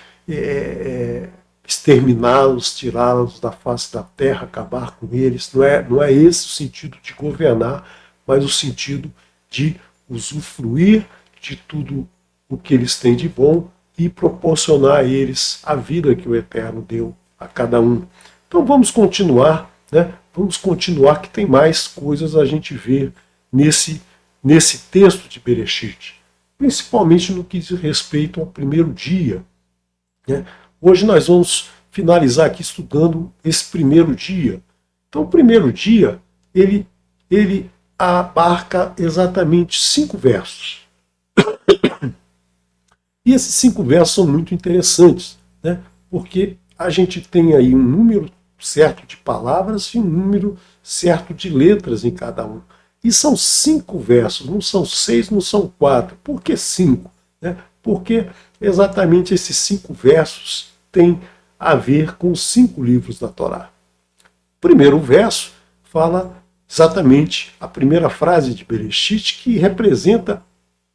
exterminá-los, tirá-los da face da terra, acabar com eles. Não é esse o sentido de governar, mas o sentido de usufruir de tudo o que eles têm de bom e proporcionar a eles a vida que o Eterno deu a cada um. Então vamos continuar, né? Vamos continuar, que tem mais coisas a gente ver nesse texto de Bereshit, principalmente no que diz respeito ao primeiro dia. Né? Hoje nós vamos finalizar aqui estudando esse primeiro dia. Então o primeiro dia, ele abarca exatamente 5 versos. E esses 5 versos são muito interessantes, né? Porque a gente tem aí um número certo de palavras e um número certo de letras em cada um. E são 5 versos, não são 6, não são 4. Por que 5? Né? Porque exatamente esses 5 versos têm a ver com os 5 livros da Torá. O primeiro verso fala exatamente a primeira frase de Bereshit, que representa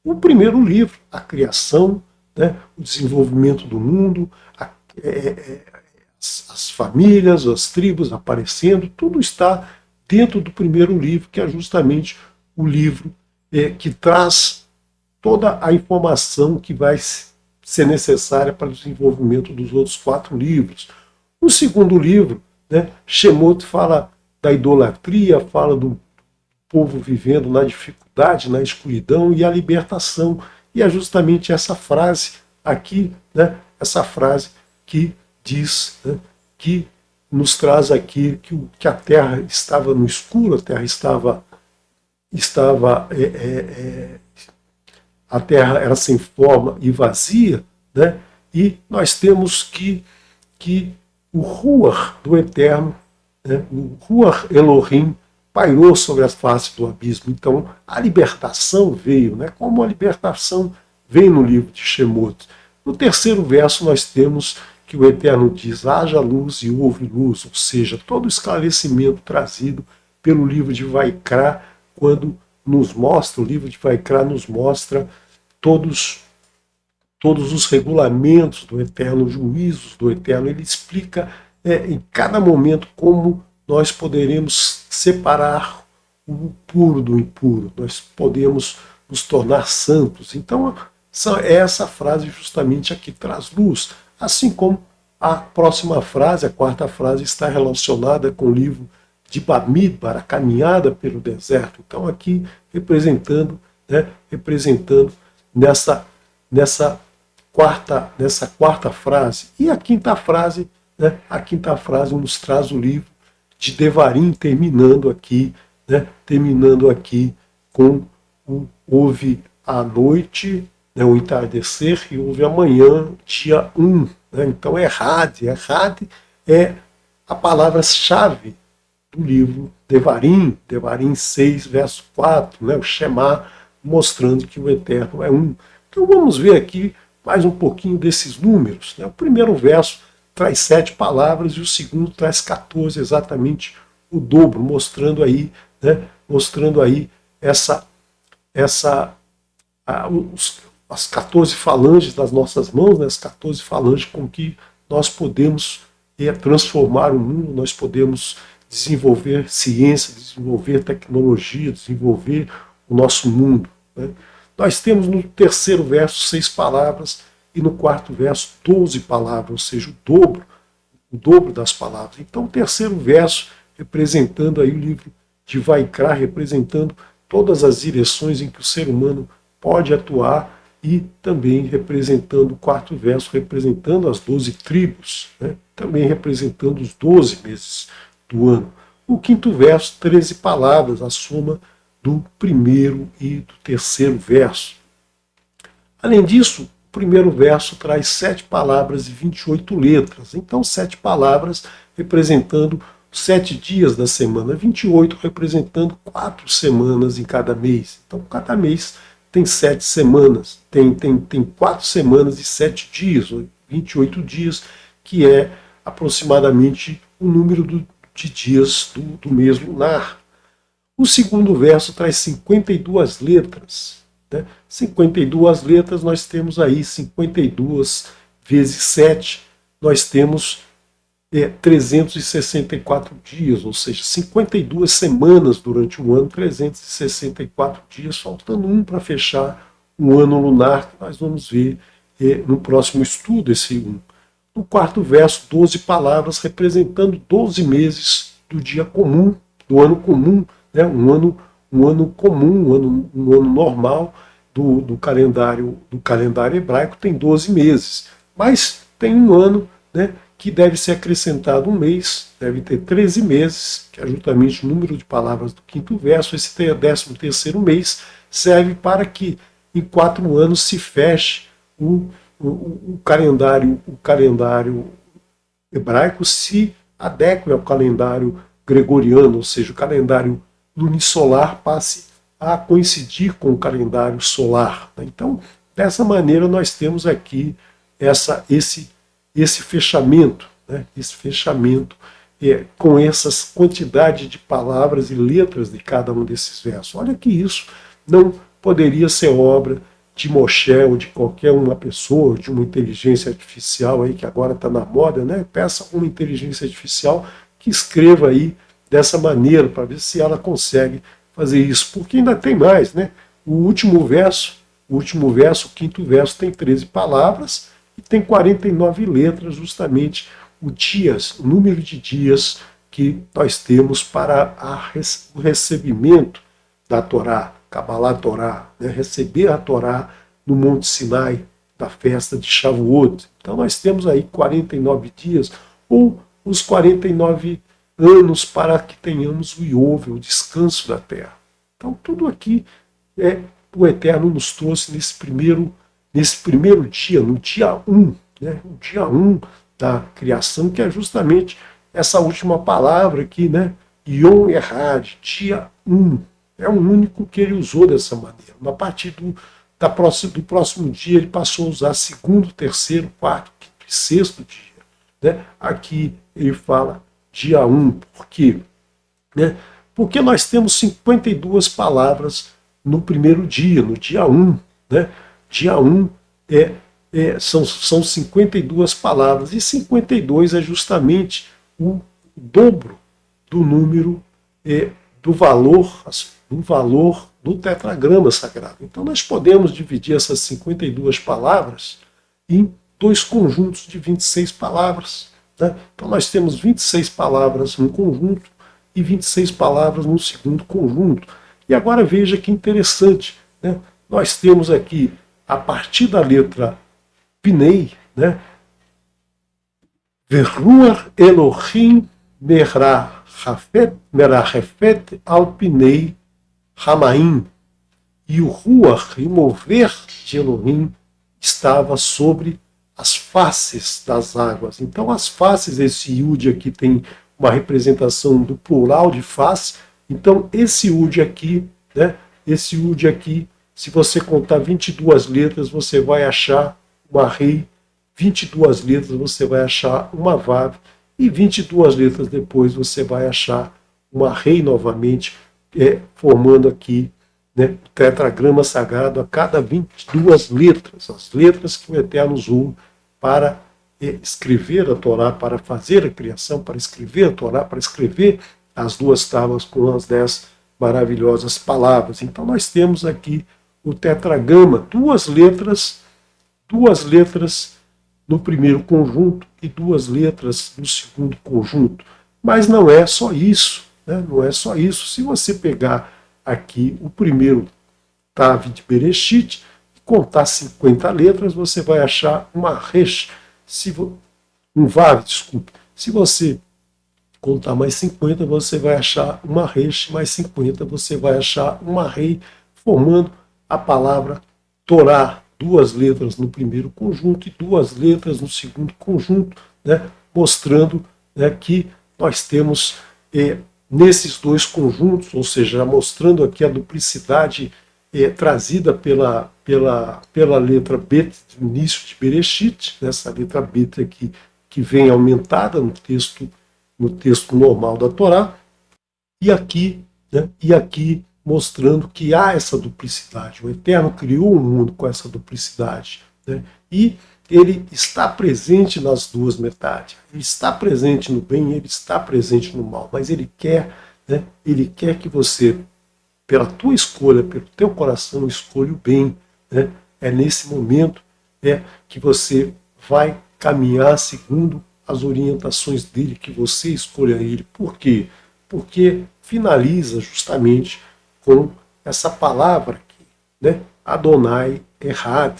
o primeiro livro, a criação, né, o desenvolvimento do mundo, as as famílias, as tribos aparecendo, tudo está dentro do primeiro livro, que é justamente o livro que traz toda a informação que vai ser necessária para o desenvolvimento dos outros 4 livros. O segundo livro, né, Shemot, fala da idolatria, fala do povo vivendo na dificuldade, na escuridão e a libertação. E é justamente essa frase aqui, né, essa frase que diz, né, que nos traz aqui que a terra estava no escuro, a terra estava a terra era sem forma e vazia, né? E nós temos que o Ruach do Eterno, né? O Ruach Elohim, pairou sobre as faces do abismo. Então a libertação veio, né? Como a libertação vem no livro de Shemot. No terceiro verso nós temos que o Eterno diz: haja luz e houve luz, ou seja, todo o esclarecimento trazido pelo livro de Vaikra, quando nos mostra, o livro de Vaikra nos mostra todos os regulamentos do Eterno, os juízos do Eterno. Ele explica em cada momento como nós poderemos separar o puro do impuro, nós podemos nos tornar santos. Então, é essa frase justamente a que traz luz, assim como a próxima frase, a quarta frase, está relacionada com o livro de Bamidbar, a caminhada pelo deserto. Então, aqui representando, né, nessa quarta frase. E a quinta frase, né, nos traz o livro de Devarim, terminando aqui com houve a noite, né, o entardecer, e houve amanhã, dia 1. Né? Então Errad é a palavra-chave do livro Devarim, Devarim 6, verso 4, né, o Shema, mostrando que o Eterno é um. Então vamos ver aqui mais um pouquinho desses números. Né? O primeiro verso traz 7 palavras e o segundo traz 14, exatamente o dobro, mostrando aí, né, as 14 falanges das nossas mãos, né, as 14 falanges com que nós podemos transformar o mundo, nós podemos desenvolver ciência, desenvolver tecnologia, desenvolver o nosso mundo. Né? Nós temos no terceiro verso 6 palavras e no quarto verso 12 palavras, ou seja, o dobro das palavras. Então o terceiro verso representando aí o livro de Vaikra, representando todas as direções em que o ser humano pode atuar, e também representando o quarto verso, representando as 12 tribos, né? Também representando os 12 meses do ano. O quinto verso, 13 palavras, a soma do primeiro e do terceiro verso. Além disso, o primeiro verso traz 7 palavras e 28 letras. Então, 7 palavras representando 7 dias da semana, 28 representando 4 semanas em cada mês. Então, cada mês tem 7 semanas, tem 4 semanas e 7 dias, 28 dias, que é aproximadamente o número de dias do mês lunar. O segundo verso traz 52 letras. Né? 52 letras, nós temos aí 52 vezes 7, nós temos 364 dias, ou seja, 52 semanas durante um ano, 364 dias, faltando um para fechar o ano lunar, que nós vamos ver no próximo estudo, esse um. No quarto verso, 12 palavras representando 12 meses do dia comum, do ano comum, né? um ano comum, um ano normal do calendário hebraico tem 12 meses, mas tem um ano, né, que deve ser acrescentado um mês, deve ter 13 meses, que é justamente o número de palavras do quinto verso. Esse 13º mês serve para que em 4 anos se feche o calendário hebraico, se adeque ao calendário gregoriano, ou seja, o calendário lunisolar passe a coincidir com o calendário solar. Então, dessa maneira, nós temos aqui esse fechamento, né? Com essas quantidades de palavras e letras de cada um desses versos. Olha que isso não poderia ser obra de Moshe ou de qualquer uma pessoa, de uma inteligência artificial aí que agora está na moda, né? Peça uma inteligência artificial que escreva aí dessa maneira para ver se ela consegue fazer isso, porque ainda tem mais, né? O último verso, o quinto verso, tem 13 palavras e tem 49 letras, justamente o número de dias que nós temos para o recebimento da Torá, Kabbalah Torá, né? Receber a Torá no Monte Sinai, da festa de Shavuot. Então nós temos aí 49 dias, ou os 49 anos para que tenhamos o Iov, o descanso da terra. Então tudo aqui o Eterno nos trouxe nesse primeiro dia, no dia 1, né? O dia 1 da criação, que é justamente essa última palavra aqui, né? Yom Erhad, dia 1. É o único que ele usou dessa maneira. A partir do próximo dia, ele passou a usar segundo, terceiro, quarto, quinto e sexto dia. Né? Aqui ele fala dia 1. Por quê? Né? Porque nós temos 52 palavras no primeiro dia, no dia 1. Né? Dia 1 são 52 palavras, e 52 é justamente o dobro do número do valor do tetragrama sagrado. Então nós podemos dividir essas 52 palavras em dois conjuntos de 26 palavras. Né? Então nós temos 26 palavras num conjunto e 26 palavras no segundo conjunto. E agora veja que interessante, né? Nós temos aqui, a partir da letra Pinei, né? Veruach Elohim merachefet al Pinei Hamaim. E o Ruach, e mover de Elohim, estava sobre as faces das águas. Então as faces, esse Yud aqui tem uma representação do plural de face. Então esse Yud aqui, né? Esse Yud aqui, se você contar 22 letras, você vai achar uma Rei, 22 letras você vai achar uma Vav, e 22 letras depois você vai achar uma Rei novamente, formando aqui, né, o tetragrama sagrado a cada 22 letras, as letras que o Eterno usou para escrever a Torá, para fazer a criação, para escrever a Torá, para escrever as duas tábuas com as 10 maravilhosas palavras. Então nós temos aqui o tetragrama, duas letras no primeiro conjunto e duas letras no segundo conjunto. Mas não é só isso, né? Não é só isso. Se você pegar aqui o primeiro Tav de Bereshit e contar 50 letras, você vai achar uma Resh, um Vav, desculpe. Se você contar mais 50, você vai achar uma Resh, mais 50 você vai achar uma Rei, formando a palavra Torá, duas letras no primeiro conjunto e duas letras no segundo conjunto, né, mostrando, né, que nós temos nesses dois conjuntos, ou seja, mostrando aqui a duplicidade trazida pela letra Bet do início de Bereshit, essa letra Bet aqui que vem aumentada no texto normal da Torá, e aqui, né, mostrando que há essa duplicidade. O Eterno criou um mundo com essa duplicidade, né? E ele está presente nas duas metades. Ele está presente no bem, ele está presente no mal. Mas ele quer, né? Ele quer que você, pela tua escolha, pelo teu coração, escolha o bem, né? É nesse momento que você vai caminhar segundo as orientações dele, que você escolha ele. Por quê? Porque finaliza justamente com essa palavra aqui, né? Adonai Erhad,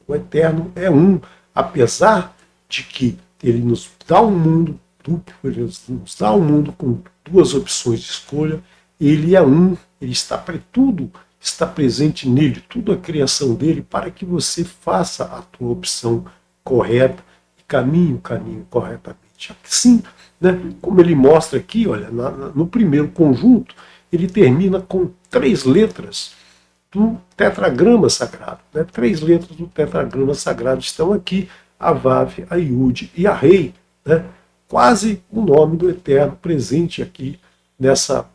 o Eterno é um, apesar de que ele nos dá um mundo duplo, ele nos dá um mundo com duas opções de escolha, ele é um, ele está tudo está presente nele, tudo a criação dele, para que você faça a tua opção correta e caminhe o caminho corretamente. Assim, né, como ele mostra aqui, olha, no primeiro conjunto, ele termina com 3 letras do tetragrama sagrado. Né? 3 letras do tetragrama sagrado estão aqui, a Vav, a Yud e a Rei. Né? Quase o nome do Eterno presente aqui nessa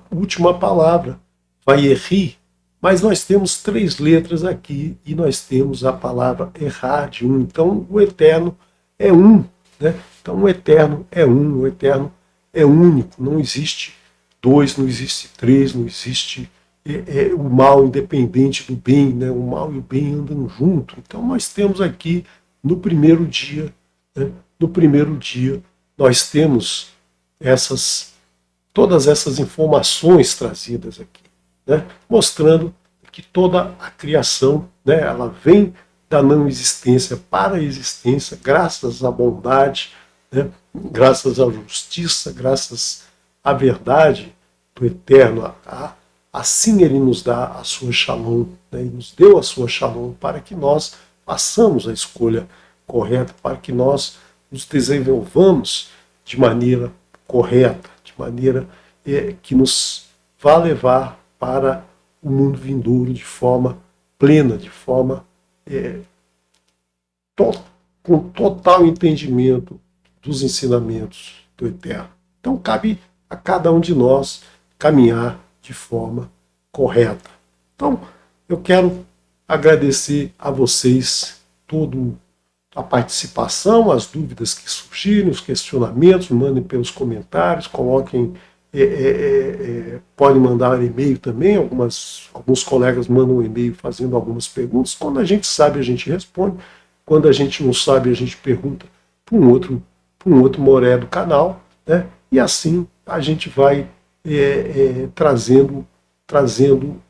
última palavra, Vayeri, Mas nós temos 3 letras aqui e nós temos a palavra Errad, um. Então o eterno é um, né? Então o eterno é um, o eterno é único, não existe 2, não existe 3, não existe o mal independente do bem, né? O mal e o bem andam junto. Então nós temos aqui no primeiro dia, né? No primeiro dia nós temos todas essas informações trazidas aqui, né? Mostrando que toda a criação, né, ela vem da não existência para a existência, graças à bondade, né, graças à justiça, graças à verdade do Eterno. Assim Ele nos dá a sua Shalom, né, e nos deu a sua Shalom para que nós façamos a escolha correta, para que nós nos desenvolvamos de maneira correta, de maneira que nos vá levar para o mundo vindouro de forma plena, de forma com total entendimento dos ensinamentos do Eterno. Então cabe a cada um de nós caminhar de forma correta. Então eu quero agradecer a vocês toda a participação, as dúvidas que surgirem, os questionamentos, mandem pelos comentários, coloquem, podem mandar e-mail também, alguns colegas mandam um e-mail fazendo algumas perguntas. Quando a gente sabe, a gente responde. Quando a gente não sabe, a gente pergunta para um outro moré do canal, né? E assim a gente vai trazendo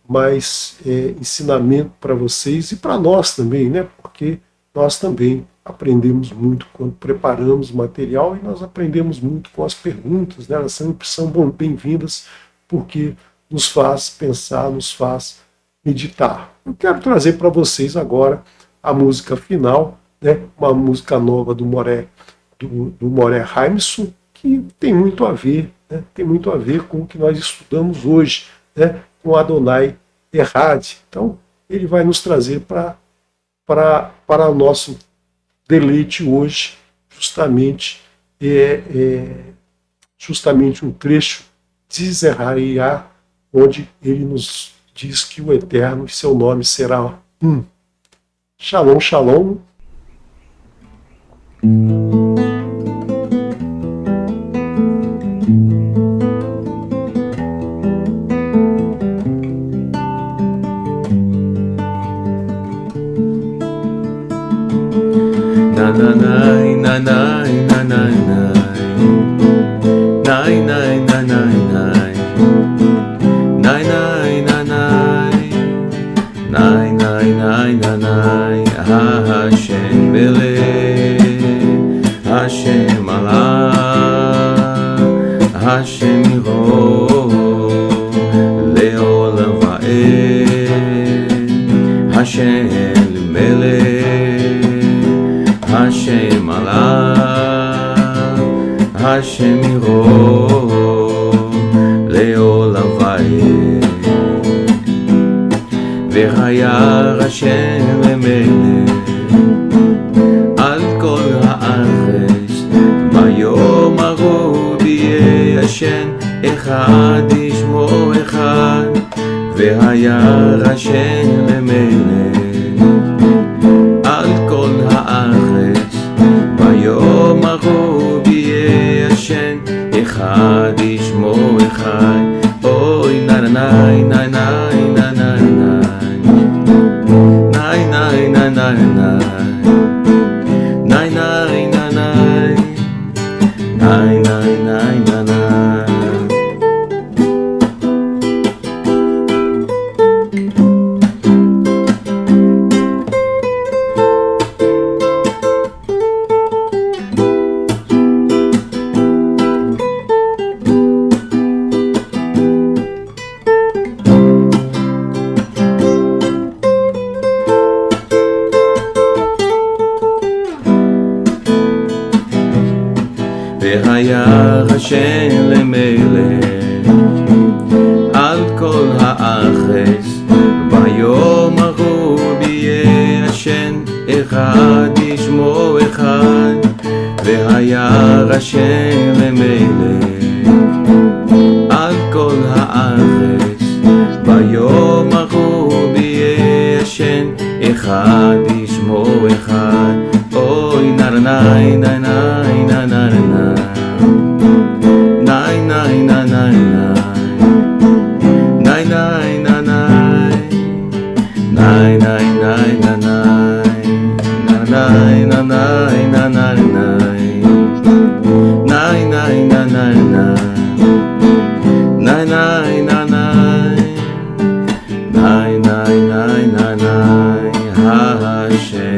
mais ensinamento para vocês e para nós também, né? Porque nós também aprendemos muito quando preparamos o material e nós aprendemos muito com as perguntas, né? Elas sempre são bem-vindas porque nos faz pensar, nos faz meditar. Eu quero trazer para vocês agora a música final, né? Uma música nova do Moré Haimson, que tem muito a ver, né? Tem muito a ver com o que nós estudamos hoje, né? Com Adonai Errad. Então ele vai nos trazer para o nosso deleite hoje, justamente um trecho de Zeraiá, onde ele nos diz que o Eterno e seu nome será um. Shalom, shalom. Hashem Bele, Hashem Allah, Hashem Ro, Leolam Va'ed, Hashem Bele, Hashem Allah, Hashem Ro, Leolam Va'ed, V'chayar Hashem Bele. אחד ישמו אחד והיה השם למלך על כל הארץ ביום ההוא יהיה השם אחד ישמו אחד אוי נאי נאי נאי נאי נאי נאי נאי נאי נאי נאי נאי נאי נאי נאי והיה השם למלך על כל הארץ ביום ההוא יהיה השם אחד ישמו אחד והיה השם למלך על כל הארץ ביום ההוא אחד ישמו אחד, אוי נרנאי נרנאי נרנאי נאי נאי נאי נאי נאי נאי נאי נאי נאי נאי נאי נאי נאי Hashem